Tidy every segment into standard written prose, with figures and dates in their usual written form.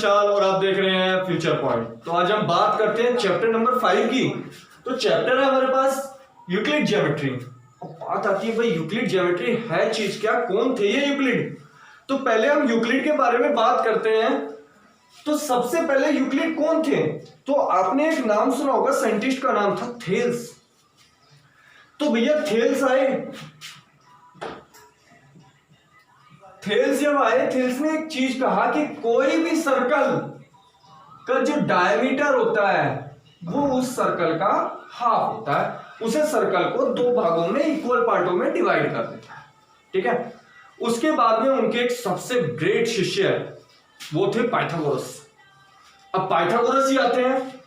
विशाल और आप देख रहे हैं फ्यूचर पॉइंट। तो आज हम बात करते हैं चैप्टर नंबर 5 की। तो चैप्टर है हमारे पास यूक्लिड ज्योमेट्री। अब बात आती है भाई यूक्लिड ज्योमेट्री है चीज क्या, कौन थे ये यूक्लिड। तो पहले हम यूक्लिड के बारे में बात करते हैं। तो सबसे पहले यूक्लिड कौन थे? तो आपने एक नाम सुना होगा, साइंटिस्ट का नाम था थेल्स। तो भैया थेल्स आए, थेल्स जब आए, थेल्स ने एक चीज कहा कि कोई भी सर्कल का जो डायमीटर होता है वो उस सर्कल का हाफ होता है। उसे सर्कल को दो भागों में इक्वल पार्टों में डिवाइड कर देता है। ठीक है। उसके बाद में उनके एक सबसे ग्रेट शिष्य है, वो थे पाइथागोरस। अब पाइथागोरस ही आते हैं।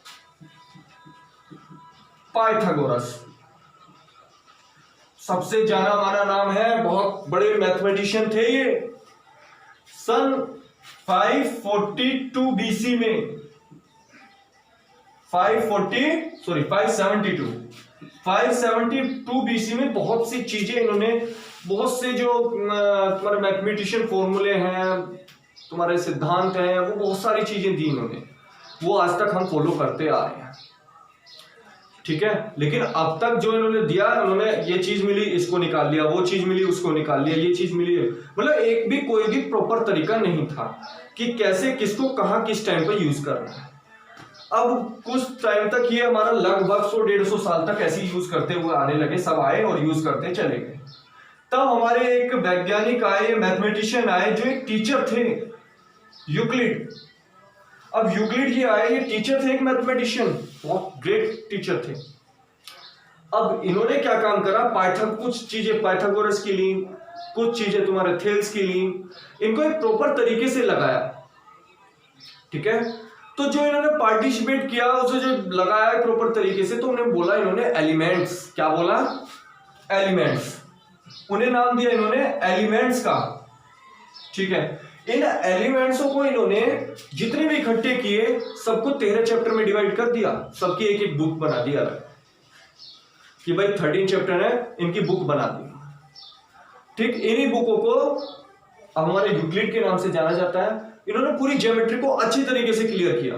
पाइथागोरस सबसे जाना माना नाम है, बहुत बड़े मैथमेटिशियन थे ये। सन 542 बीसी में 572 बीसी में बहुत सी चीजें इन्होंने, बहुत से जो तुम्हारे मैथमेटिशियन फॉर्मूले हैं, तुम्हारे सिद्धांत हैं, वो बहुत सारी चीजें दी इन्होंने। वो आज तक हम फॉलो करते आ रहे हैं। ठीक है। लेकिन अब तक जो इन्होंने दिया, उन्होंने ये चीज मिली इसको निकाल लिया, वो चीज मिली उसको निकाल लिया, ये चीज मिली, मतलब एक भी कोई भी प्रॉपर तरीका नहीं था कि कैसे किसको कहां किस टाइम पर यूज करना है। अब कुछ टाइम तक ये हमारा लगभग 100-150 साल तक ऐसे यूज करते हुए आने लगे, सब आए और यूज करते चले गए। तब हमारे एक वैज्ञानिक आए, मैथमेटिशियन आए, जो एक टीचर थे, यूक्लिड। अब यूक्लिड जी आए, ये टीचर थे, एक मैथमेटिशियन, बहुत ग्रेट टीचर थे। अब इन्होंने क्या काम करा, कुछ चीजें पाइथागोरस की ली, कुछ चीजें तुम्हारे थेल्स की ली, इनको एक प्रॉपर तरीके से लगाया। ठीक है। तो जो इन्होंने पार्टिसिपेट किया, उसे जो लगाया प्रॉपर तरीके से, तो उन्हें बोला इन्होंने एलिमेंट्स। क्या बोला? एलिमेंट्स। उन्हें नाम दिया इन्होंने एलिमेंट्स का। ठीक है। इन एलिमेंट्सों को इन्होंने जितने भी इकट्ठे किए, सबको 13 चैप्टर में डिवाइड कर दिया, सबकी एक एक बुक बना दी अलग, कि भाई 13 चैप्टर है, इनकी बुक बना दी। ठीक। इन्हीं बुकों को हमारे यूक्लिड के नाम से जाना जाता है। इन्होंने पूरी ज्योमेट्री को अच्छी तरीके से क्लियर किया,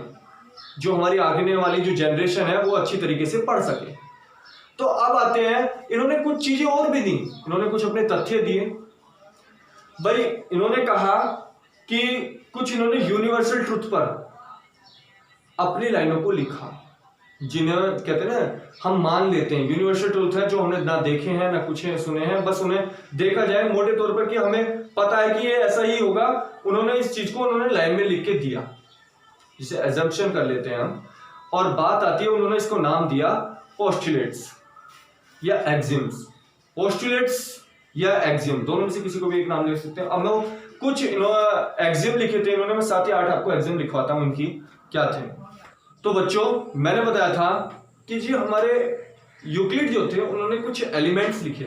जो हमारी आगे वाली जो जनरेशन है वो अच्छी तरीके से पढ़ सके। तो अब आते हैं, इन्होंने कुछ चीजें और भी दी, इन्होंने कुछ अपने तथ्य दिए। भाई इन्होंने कहा कि कुछ इन्होंने यूनिवर्सल ट्रुथ पर अपनी लाइनों को लिखा, जिन्हें कहते हैं ना, हम मान लेते हैं यूनिवर्सल ट्रुथ है, जो हमने ना देखे हैं ना कुछ सुने हैं, बस उन्हें देखा जाए मोटे तौर पर कि हमें पता है कि ये ऐसा ही होगा। उन्होंने इस चीज को उन्होंने लाइन में लिख के दिया, जिसे एजम्पशन कर लेते हैं हम। और बात आती है, उन्होंने इसको नाम दिया पोस्टुलेट्स या एक्सिम्स। पोस्टुलेट्स या एक्सिम, दोनों में से किसी को भी एक नाम ले सकते हैं। अब मैं कुछ एक्सिम लिखे थे इन्होंने, मैं 7 या 8 आपको एक्सिम लिखवाता हूं, उनकी क्या थे। तो बच्चों मैंने बताया था कि जी हमारे यूक्लिड जो थे, उन्होंने कुछ एलिमेंट्स लिखे,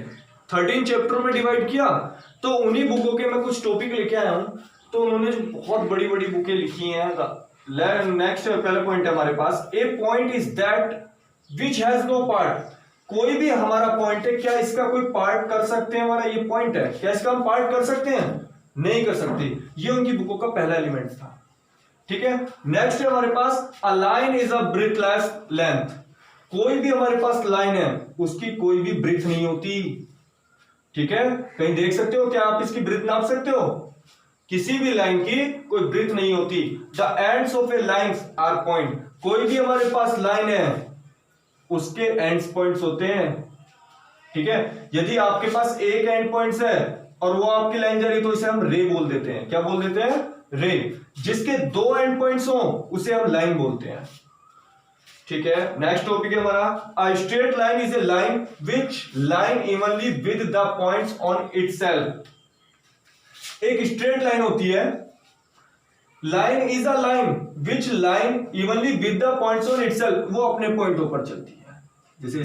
13 चैप्टरों में डिवाइड किया। तो उन्हीं बुकों के मैं कुछ टॉपिक लेके आया हूं। तो उन्होंने बहुत बड़ी बड़ी बुकें लिखी हैं। नेक्स्ट पहला पॉइंट है हमारे पास, a point is that which has no part. कोई भी हमारा पॉइंट है, क्या इसका कोई पार्ट कर सकते हैं? हमारा ये पॉइंट है, क्या इसका हम पार्ट कर सकते हैं? नहीं कर सकते। ये उनकी बुकों का पहला एलिमेंट था। ठीक है। नेक्स्ट है हमारे पास, a line is a breathless length. कोई भी हमारे पास लाइन है, उसकी कोई भी ब्रेथ नहीं होती। ठीक है। कहीं देख सकते हो क्या आप इसकी ब्रेथ नाप सकते हो? किसी भी लाइन की कोई ब्रेथ नहीं होती। The ends of a line are point. कोई भी हमारे पास लाइन है, उसके एंड्स पॉइंट्स होते हैं। ठीक है। यदि आपके पास एक एंड पॉइंट्स है और वो आपकी लाइन जा रही है, तो इसे हम रे बोल देते हैं। क्या बोल देते हैं? रे। जिसके 2 एंड पॉइंट्स हो उसे हम लाइन बोलते हैं। ठीक है। नेक्स्ट टॉपिक है हमारा, a straight line is a line which line evenly with the points on itself. एक स्ट्रेट लाइन होती है, line is a line which line evenly with the points on itself. वो अपने पॉइंटों पर चलती है। जैसे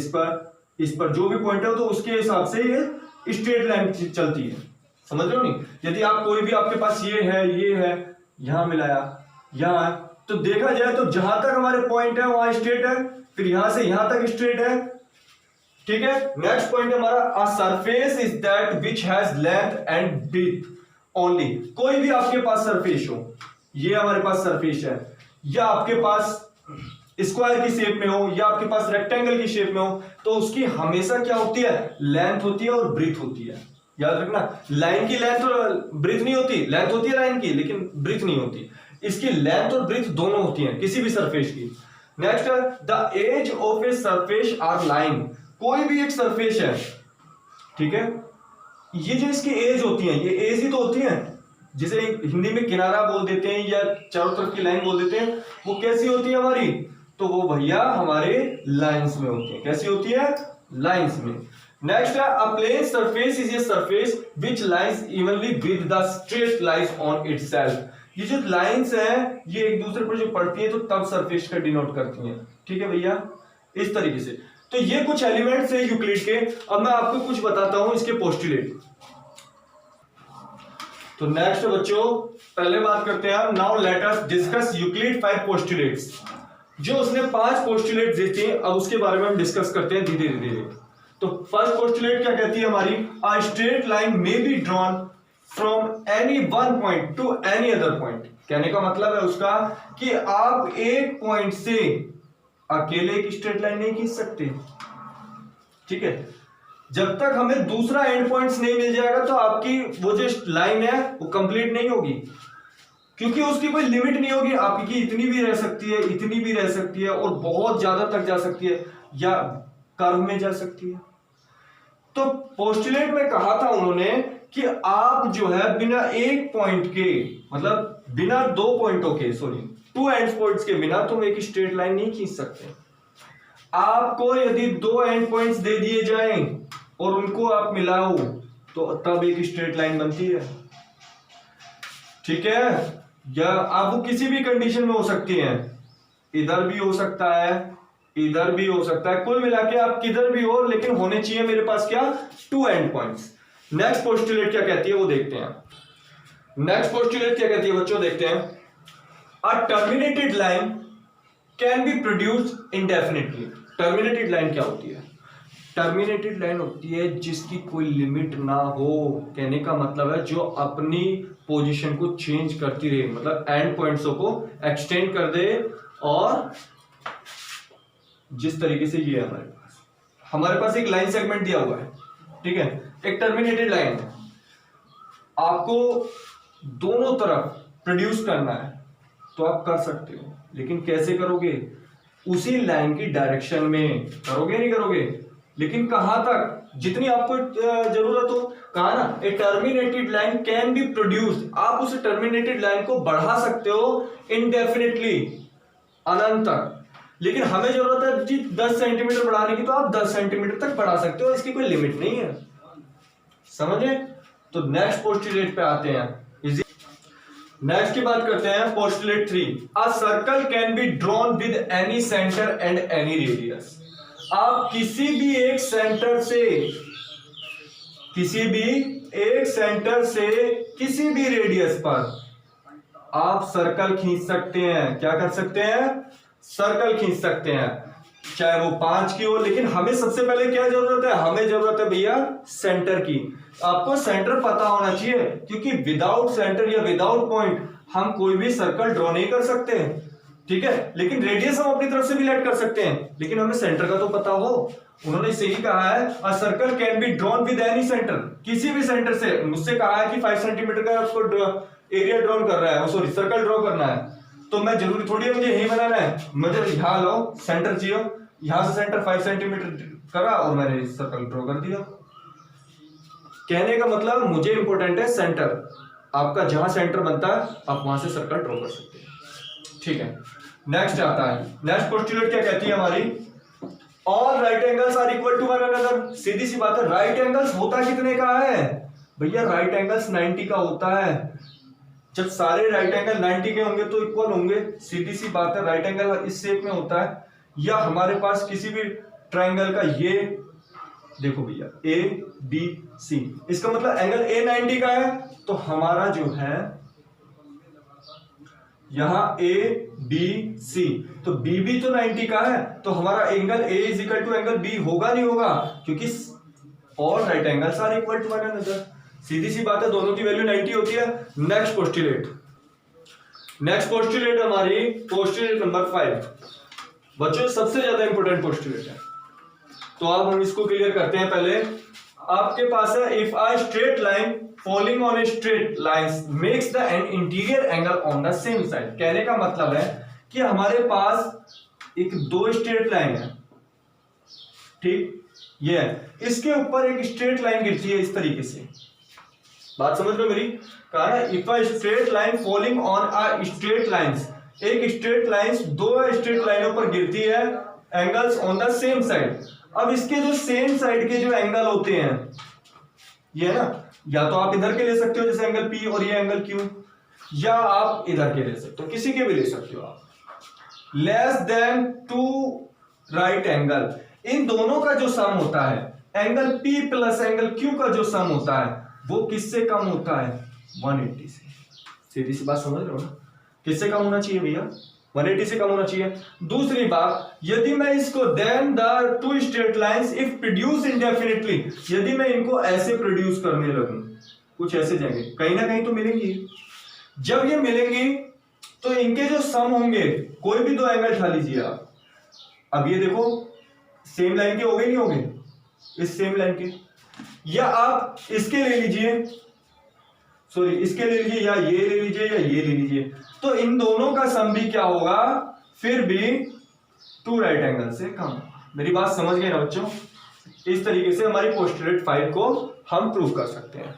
इस पर जो भी पॉइंट है तो उसके हिसाब से ये स्ट्रेट लाइन चलती है। समझ रहे हो नहीं? यदि आप कोई भी, आपके पास ये है, यहां मिलाया, यहां, तो देखा जाए तो जहां तक हमारे पॉइंट है वहां स्ट्रेट है, फिर यहां से यहां तक स्ट्रेट है। ठीक है। नेक्स्ट पॉइंट है हमारा, a surface is that which has length and breadth only. कोई भी आपके पास सरफेस हो, ये हमारे पास सरफेस है, या आपके पास स्क्वायर की शेप में हो या आपके पास रेक्टेंगल की शेप में हो, तो उसकी हमेशा क्या होती है, लेंथ होती है और ब्रीथ होती है। याद रखना, लाइन की लेंथ और ब्रीथ नहीं होती, लेंथ होती है लाइन की लेकिन ब्रीथ नहीं होती। इसकी लेंथ और ब्रीथ दोनों होती हैं किसी भी सरफेस की। Next, the edge of a surface are line, कोई भी एक सरफेस है, ठीक है, ये जो इसकी एज होती है, ये एज ही तो होती है, जिसे हिंदी में किनारा बोल देते हैं या चारों तरफ की लाइन बोल देते हैं, वो कैसी होती है हमारी, तो वो भैया हमारे लाइंस में होती है। कैसी होती है, लाइंस में। नेक्स्ट है, a plane surface is a surface which lies evenly with the straight lines on itself. ये जो लाइंस है ये एक दूसरे पर जो पड़ती है तो तब सरफेस का डिनोट करती हैं, ठीक है भैया, इस तरीके से। तो ये कुछ एलिमेंट्स है यूक्लिड के। अब मैं आपको कुछ बताता हूं इसके पोस्टुलेट। तो नेक्स्ट बच्चों, पहले बात करते हैं, now let us discuss Euclid 5 postulates. जो उसने 5 पोस्टुलेट देते हैं, अब उसके बारे में हम डिस्कस करते हैं धीरे धीरे। तो फर्स्ट पोस्टुलेट क्या कहती है हमारी, a straight line may be drawn from any one point two any other point. कहने का मतलब है उसका कि आप एक पॉइंट से अकेले एक स्ट्रेट लाइन नहीं खींच सकते, ठीक है, जब तक हमें दूसरा एंड पॉइंट्स नहीं मिल जाएगा तो आपकी वो जो लाइन है वो कंप्लीट नहीं होगी, क्योंकि उसकी कोई लिमिट नहीं होगी। आपकी इतनी भी रह सकती है, इतनी भी रह सकती है और बहुत ज्यादा तक जा सकती है या कर्व में जा सकती है। तो पोस्टुलेट में कहा था उन्होंने कि आप जो है बिना एक पॉइंट के, मतलब बिना 2 पॉइंटों के, सॉरी 2 एंड पॉइंट्स के बिना तुम एक स्ट्रेट लाइन नहीं खींच सकते। आपको यदि 2 एंड पॉइंट्स दे दिए जाएं और उनको आप मिलाओ तो तब एक स्ट्रेट लाइन बनती है, ठीक है। या आप वो किसी भी कंडीशन में हो सकती हैं, इधर भी हो सकता है, इधर भी हो सकता है, कुल मिला के आप किधर भी हो, लेकिन होने चाहिए मेरे पास क्या, 2 एंड पॉइंट्स। नेक्स्ट पोस्टुलेट क्या कहती है वो देखते हैं। नेक्स्ट पोस्टुलेट क्या कहती है बच्चों, देखते हैं। A terminated line can be produced indefinitely. Terminated line क्या होती है, टर्मिनेटेड लाइन होती है जिसकी कोई लिमिट ना हो। कहने का मतलब है जो अपनी पोजीशन को चेंज करती रहे, मतलब एंड पॉइंट्सों को एक्सटेंड कर दे। और जिस तरीके से ये है हमारे पास एक लाइन सेगमेंट दिया हुआ है, ठीक है, एक टर्मिनेटेड लाइन है, आपको दोनों तरफ प्रोड्यूस करना है तो आप कर सकते हो, लेकिन कैसे करोगे, उसी लाइन की डायरेक्शन में करोगे, नहीं करोगे, लेकिन कहां तक, जितनी आपको जरूरत हो। कहा ना, a terminated line can be produced, आप उस टर्मिनेटेड लाइन को बढ़ा सकते हो इनडेफिनेटली, अनंत तक। लेकिन हमें जरूरत है जी 10 सेंटीमीटर बढ़ाने की, तो आप 10 सेंटीमीटर तक बढ़ा सकते हो, इसकी कोई लिमिट नहीं है, समझे। तो नेक्स्ट पोस्टुलेट पे आते हैं। नेक्स्ट की बात करते हैं, postulate 3। A circle can be drawn with any centre and any radius. आप किसी भी एक सेंटर से, किसी भी एक सेंटर से किसी भी रेडियस पर आप सर्कल खींच सकते हैं। क्या कर सकते हैं, सर्कल खींच सकते हैं, चाहे वो 5 की हो। लेकिन हमें सबसे पहले क्या जरूरत है, हमें जरूरत है भैया सेंटर की। आपको सेंटर पता होना चाहिए, क्योंकि विदाउट सेंटर या विदाउट पॉइंट हम कोई भी सर्कल ड्रॉ नहीं कर सकते, ठीक है। लेकिन रेडियस हम अपनी तरफ से भी लेट कर सकते हैं, लेकिन हमें सेंटर का तो पता हो। उन्होंने सही कहा है, a circle can be drawn with any centre, किसी भी सेंटर से। मुझसे कहा है कि 5 सेंटीमीटर का आपको एरिया ड्रॉ कर रहा है, सॉरी सर्कल ड्रॉ करना है, तो मैं जरूरी थोड़ी है मुझे यही बनाना है, मुझे यहां लो सेंटर चाहिए, यहां से सेंटर 5 सेंटीमीटर करा और मैंने सर्कल ड्रॉ कर दिया। कहने का मतलब मुझे इंपॉर्टेंट है सेंटर, आपका जहां सेंटर बनता है आप वहां से सर्कल ड्रॉ कर सकते हैं, ठीक है। नेक्स्ट आता है, नेक्स्ट पोस्टुलेट क्या कहती है हमारी, all right angles are equal to one another. सीधी सी बात है, राइट एंगल्स होता कितने का है भैया, राइट एंगल्स 90 का होता है। जब सारे राइट एंगल 90 के होंगे तो इक्वल होंगे, सीधी सी बात है। राइट एंगल इस शेप में होता है, या हमारे पास किसी भी ट्राइंगल का, ये देखो भैया ए बी सी, इसका मतलब एंगल ए 90 का है, तो हमारा जो है यहां ए बी सी, तो बी भी तो 90 का है, तो हमारा angle A is equal to angle B होगा, नहीं होगा, क्योंकि all right angles are equal to one another. सीधी सी बात है, दोनों की वैल्यू 90 होती है। नेक्स्ट पोस्टुलेट, नेक्स्ट पोस्टुलेट हमारी पोस्टुलेट नंबर 5 बच्चों सबसे ज्यादा इंपॉर्टेंट पोस्टुलेट है, तो अब हम इसको क्लियर करते हैं। पहले आपके पास है if a straight line falling on a straight lines makes the interior angle on the same side. कहने का मतलब है कि हमारे पास एक दो स्ट्रेट लाइन है, ठीक, ये है, इसके ऊपर एक स्ट्रेट लाइन गिरती है इस तरीके से, बात समझ लो मेरी। कहा है if a straight line falling on a straight lines, एक स्ट्रेट लाइंस दो स्ट्रेट लाइनों पर गिरती है, angles on the same side. अब इसके जो सेम साइड के जो एंगल होते हैं, ये है ना, या तो आप इधर के ले सकते हो जैसे एंगल P और ये एंगल Q, या आप इधर के ले सकते हो, किसी के भी ले सकते हो आप। Less than two right angle, इन दोनों का जो सम होता है, angle P plus angle Q का जो सम होता है वो किससे कम होता है? 180 से। सीधी सी बात समझ रहे हो ना, किससे कम होना चाहिए भैया? 180 से कम होना चाहिए। दूसरी बात, यदि मैं इसको then the two straight lines if produce indefinitely, यदि मैं इनको ऐसे प्रोड्यूस करने लगूं, कुछ ऐसे जाएंगे, कहीं ना कहीं तो मिलेंगी। जब ये मिलेंगी तो इनके जो सम होंगे, कोई भी दो एंगल उठा लीजिए आप, अब ये देखो सेम लाइन के हो गए नहीं हो गए, इस सेम लाइन के, या आप इसके ले लीजिए, सॉरी इसके ले लीजिए, या ये ले लीजिए, या ये ले लीजिए, तो इन दोनों का सम भी क्या होगा? फिर भी टू राइट एंगल से कम। मेरी बात समझ गए ना बच्चों? इस तरीके से हमारी पोस्टुलेट 5 को हम प्रूव कर सकते हैं।